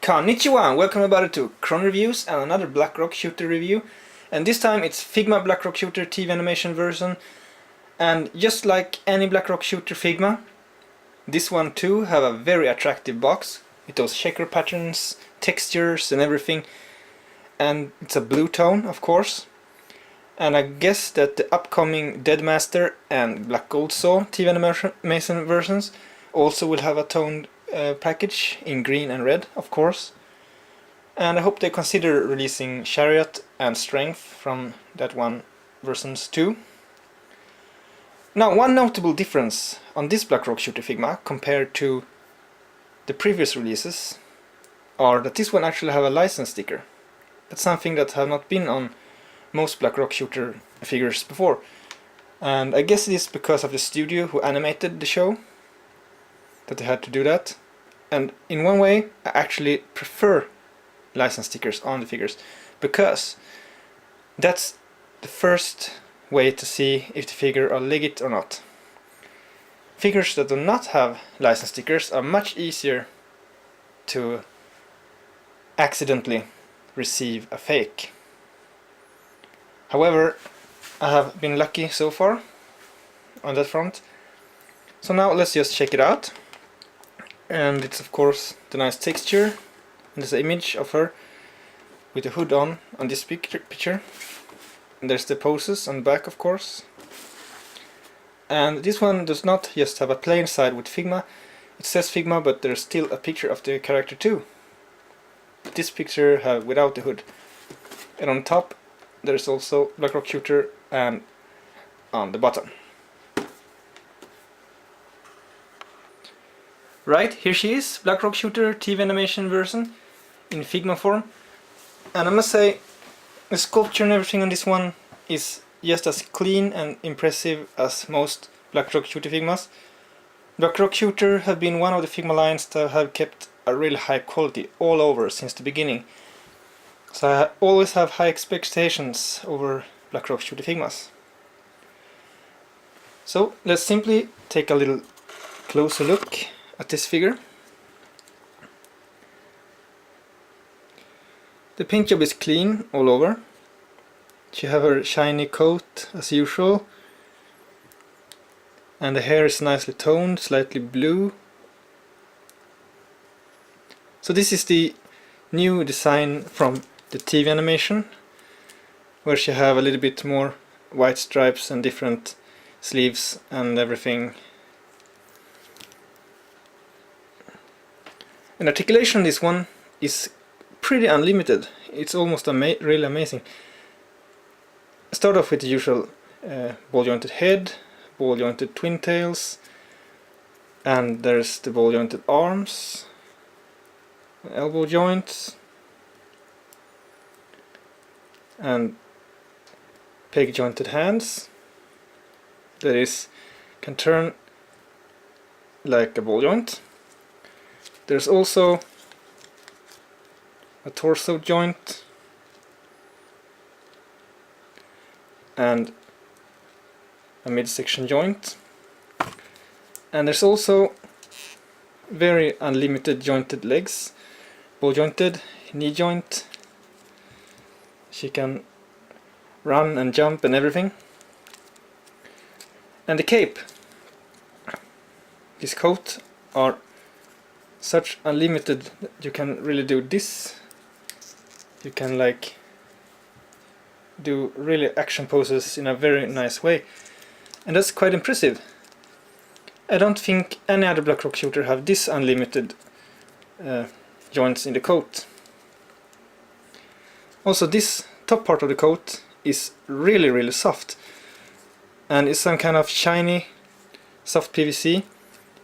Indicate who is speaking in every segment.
Speaker 1: Konnichiwa! Welcome everybody to Cron Reviews and another Blackrock Shooter review. And this time it's Figma Blackrock Shooter TV animation version. And just like any Blackrock Shooter Figma, this one too have a very attractive box with those checker patterns, textures and everything. And it's a blue tone, of course. And I guess that the upcoming Deadmaster and Black Gold Saw TV animation versions also will have a toned package in green and red, of course. And I hope they consider releasing Chariot and Strength from that one versions too. Now, one notable difference on this Blackrock Shooter Figma compared to the previous releases are that this one actually have a license sticker. That's something that have not been on most Blackrock Shooter figures before. And I guess it is because of the studio who animated the show that they had to do that. And in one way I actually prefer license stickers on the figures, because that's the first way to see if the figure are legit or not. Figures that do not have license stickers are much easier to accidentally receive a fake. However, I have been lucky so far on that front. So now let's just check it out. And it's of course the nice texture and this image of her with the hood on this picture. And there's the poses on the back, of course. And this one does not just have a plain side with Figma. It says Figma, but there's still a picture of the character too. This picture have without the hood. And on top there's also Blackrock Shooter and on the bottom. Right, here she is, Blackrock Shooter TV animation version in Figma form. And I must say, the sculpture and everything on this one is just as clean and impressive as most Blackrock Shooter Figmas. Blackrock Shooter have been one of the Figma lines that have kept a really high quality all over since the beginning. So I always have high expectations over Blackrock Shooter Figmas. So let's simply take a little closer look at this figure. The paint job is clean all over. She have her shiny coat as usual, and the hair is nicely toned, slightly blue. So this is the new design from the TV animation, where she have a little bit more white stripes and different sleeves and everything. And articulation on this one is pretty unlimited. It's almost really amazing. Start off with the usual ball jointed head, ball jointed twin tails, and there's the ball jointed arms, elbow joints, and peg jointed hands that can turn like a ball joint. There's also a torso joint and a midsection joint, and there's also very unlimited jointed legs, ball jointed, knee joint. She can run and jump and everything. And the cape, this coat are such unlimited that you can really do this. You can like do really action poses in a very nice way, and that's quite impressive. I don't think any other Blackrock Shooter have this unlimited joints in the coat. Also, this top part of the coat is really soft, and it's some kind of shiny soft PVC.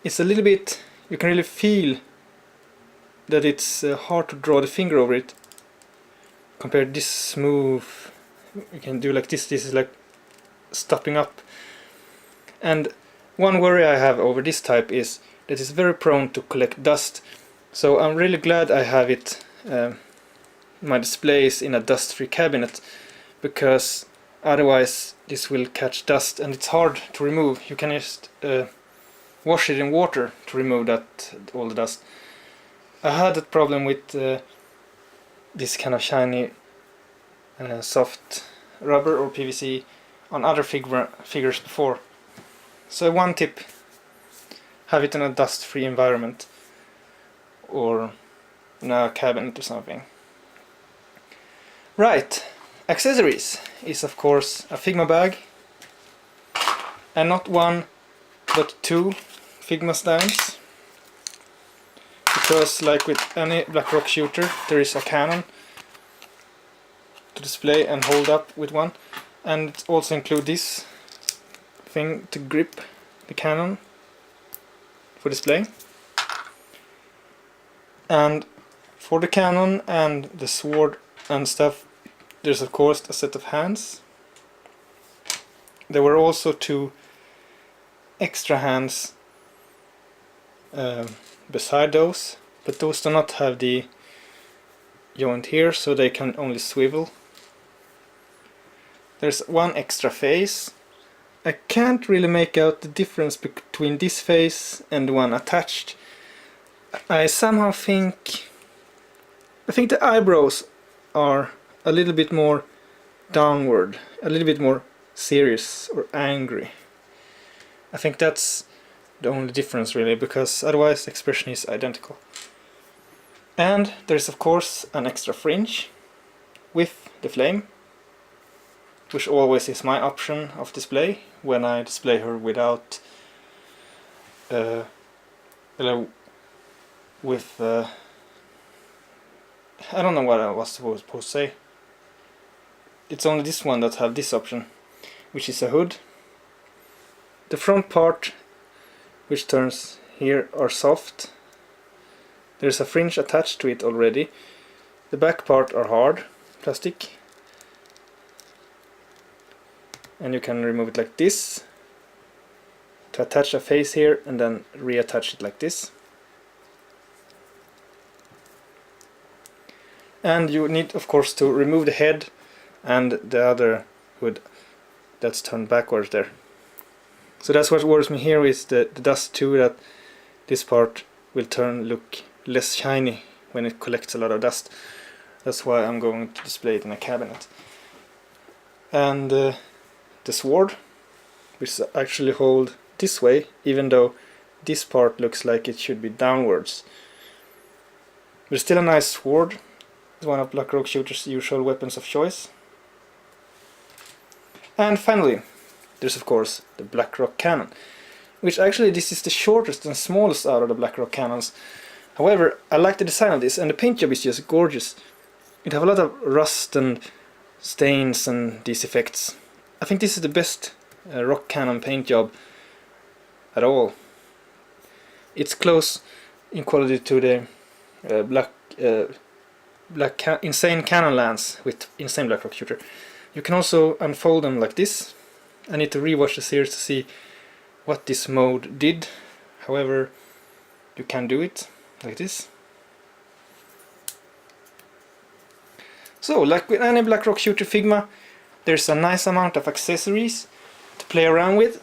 Speaker 1: It's a little bit, you can really feel that it's hard to draw the finger over it compared to this smooth. You can do like this is like stopping up. And one worry I have over this type is that it's very prone to collect dust, so I'm really glad I have it my displays in a dust-free cabinet, because otherwise this will catch dust and it's hard to remove. You can just wash it in water to remove all the dust. I had that problem with this kind of shiny soft rubber or PVC on other figures before. So one tip: have it in a dust-free environment or in a cabinet or something. Right, accessories is of course a Figma bag, and not one but two Figma stands, because like with any BlackRock shooter there is a cannon to display and hold up with one, and it also includes this thing to grip the cannon for display. And for the cannon and the sword and stuff, there's of course a set of hands. There were also two extra hands beside those, but those do not have the joint here, so they can only swivel. There's one extra face. I can't really make out the difference between this face and the one attached. I somehow think the eyebrows are a little bit more downward, a little bit more serious or angry. I think that's the only difference really, because otherwise the expression is identical. And there's of course an extra fringe with the flame, which always is my option of display when I display her without I don't know what I was supposed to say. It's only this one that have this option, which is a hood. The front part, which turns here, are soft. There's a fringe attached to it already. The back part are hard plastic, and you can remove it like this to attach a face here and then reattach it like this. And you need of course to remove the head and the other hood that's turned backwards there. So that's what worries me here, is the dust too, that this part will look less shiny when it collects a lot of dust. That's why I'm going to display it in a cabinet. And the sword, which actually hold this way, even though this part looks like it should be downwards. But still a nice sword. It's one of BlackRock shooter's usual weapons of choice. And finally, there's of course the BlackRock cannon, which actually this is the shortest and smallest out of the BlackRock cannons. However, I like the design of this, and the paint job is just gorgeous. It have a lot of rust and stains and these effects. I think this is the best rock cannon paint job at all. It's close in quality to the insane cannon lance with insane BlackRock shooter. You can also unfold them like this. I need to rewatch the series to see what this mode did. However, you can do it like this. So, like with any BlackRock shooter Figma, there's a nice amount of accessories to play around with,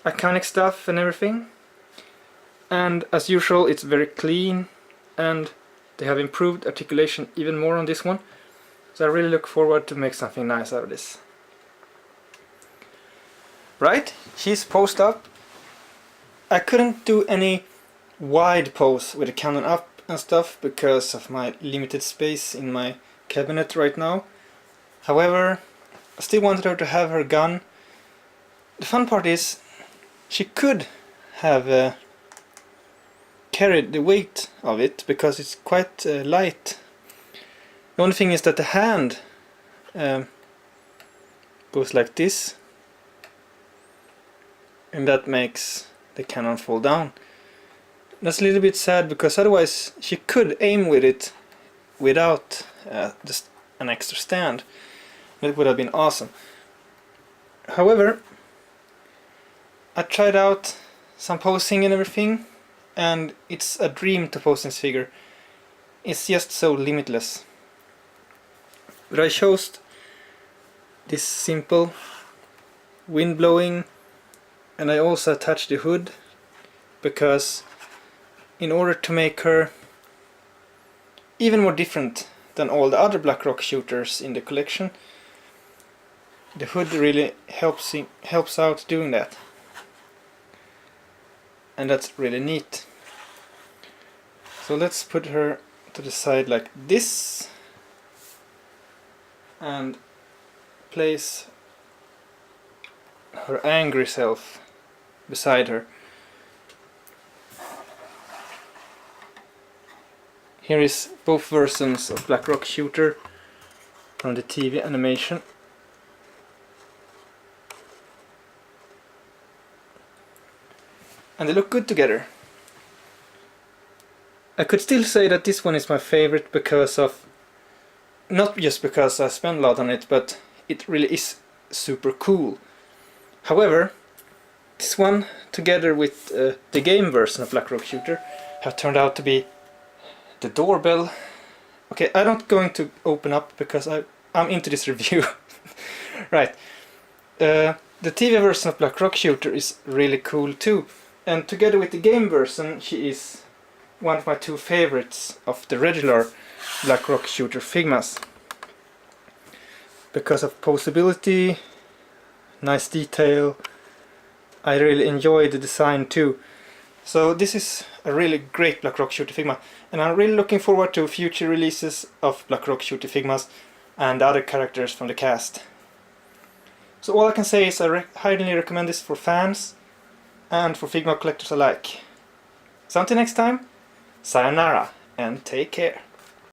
Speaker 1: iconic stuff and everything. And as usual, it's very clean, and they have improved articulation even more on this one. So I really look forward to make something nice out of this. Right, she's posed up. I couldn't do any wide pose with the cannon up and stuff because of my limited space in my cabinet right now. However, I still wanted her to have her gun. The fun part is she could have carried the weight of it because it's quite light. The only thing is that the hand goes like this, and that makes the cannon fall down. That's a little bit sad, because otherwise she could aim with it without just an extra stand. That would have been awesome. However, I tried out some posing and everything, and it's a dream to pose this figure. It's just so limitless. But I chose this simple wind blowing, and I also attached the hood, because in order to make her even more different than all the other BlackRock shooters in the collection. The hood really helps out doing that, and that's really neat. So let's put her to the side like this and place her angry self beside her. Here is both versions of BlackRock Shooter from the TV animation. And they look good together. I could still say that this one is my favorite because of, not just because I spent a lot on it, but it really is super cool. However, this one together with the game version of BlackRock Shooter have turned out to be the doorbell. Okay, I'm not going to open up because I'm into this review. Right. The TV version of BlackRock Shooter is really cool too. And together with the game version, she is one of my two favorites of the regular BlackRock Shooter Figmas. Because of posability, nice detail, I really enjoy the design too. So this is a really great BlackRock Shooter Figma, and I'm really looking forward to future releases of BlackRock Shooter Figmas and other characters from the cast. So all I can say is I highly recommend this for fans and for Figma collectors alike. So until next time, sayonara and take care.